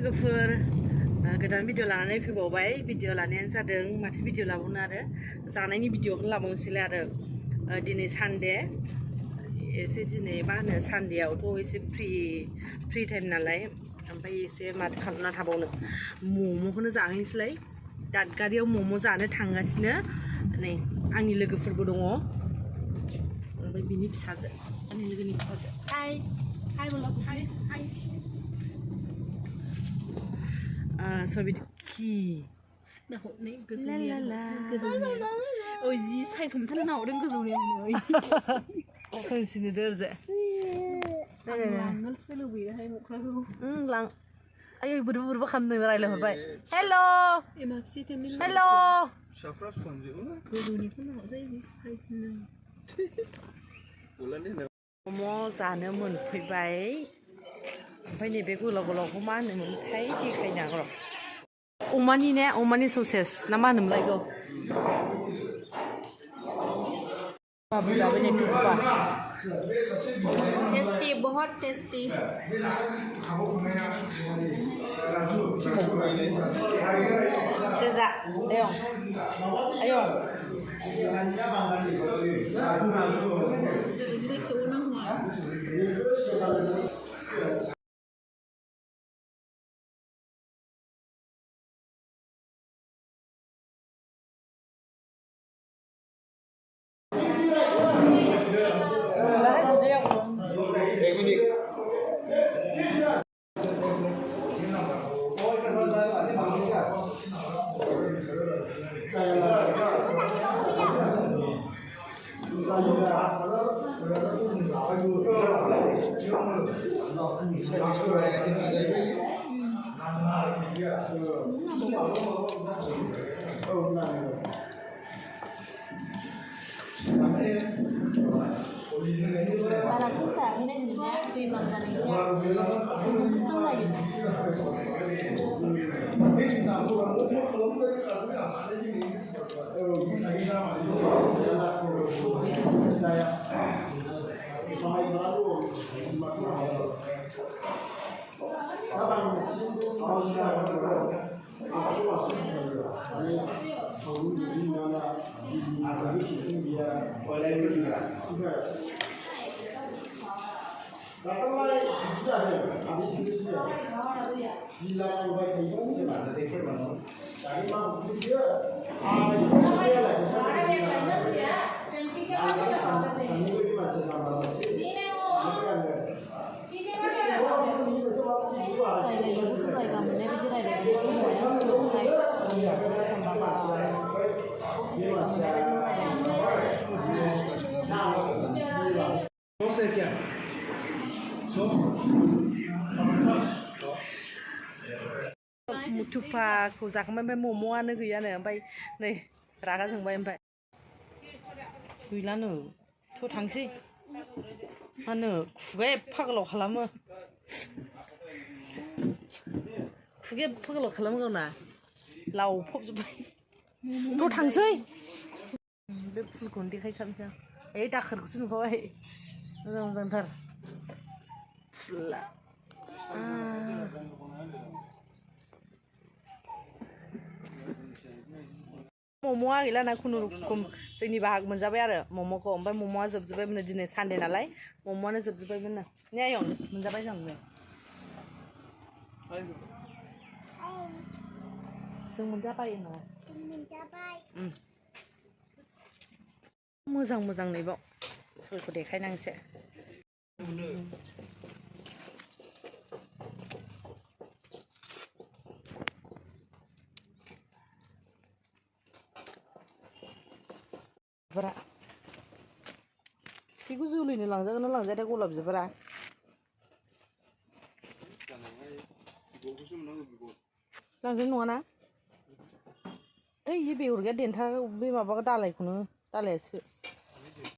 लोगोफोर गोदान भिडिअ लानानै फैबावबाय भिडिअ लानायानो जादों माथो भिडिअ लाबावनो आरो जानायनि भिडिअखौनो लाबावनोसैलाय आरो दिनै सानडे एसे दिनै मा होनो सानडेआवथ' एसे फ्रि टाइम नालाय ओमफ्राय एसे माथो खालामना थाबावनो मम'खौनो जाहैनोसैलाय दादगारियाव मम' जानो थांगासिनो नै आंनि लोगोफोरबो दङ ओमफ्राय बिनि फिसाजो आंनि लोगोनि फिसाजो हाय बोला हाय सबिद की नाहरनाय गोजौनिया ओइ जि साइज हमथानो नाहरदों गोजौनिया खोनसिनो दोरजे लांनोसो लुबैयोहाय मख्राखौ लां आयै बोरैबा खालामदों रायलायहरबाय हेल' गोजौनिखौ नाहरसै जि साइजनो मम' जानो मोनफैबाय ओमफ्राय नैबे गोलाव गोलावखौ मा होनोमोनथाय देखायनो हागौ अमानि ने अमानि ससेस ना मा होनोमोनलाय गौ बाबू जाबाय नै टुप्पा टेस्टी बहुत टेस्टी सेजा ayong Para kisah ini juga di Indonesia मुथुफाखौ जाखांबाय ओमफ्राय मम'आनो गैयानो ओमफ्राय नै रागा जोंबाय ओमफ्राय गैलानो थ' थांसै मा होनो खुगाया एफा गोलाव खालामो खुगाया एफा गोलाव खालामो गावना लावफबजोब्बाय थ' थांसै बे फुलखौनो देखायसाबनोसै आं ओइ दाखोरखौसो नुखाबाय मोजां मोजांथार फुला मम'आ गैलाना खुनुरुखुम जोंनि बाहाग मोनजाबाय आरो मम'खौ ओमफ्राय मम'आ जोबजोब्बायमोन दिनै सानडे नालाय मम'आनो जोबजोब्बायमोन ने आयं मोनजाबाय जों मोनजाबाय मोजां मोजां नैबाव फुलखौ देखायनांसै बेखौ जोलैनो लांजागोन ना लांजाया गलाब बिबारा लांजानाय नङाना ओइ बेगर गैया देन्था बे माबा दालायासो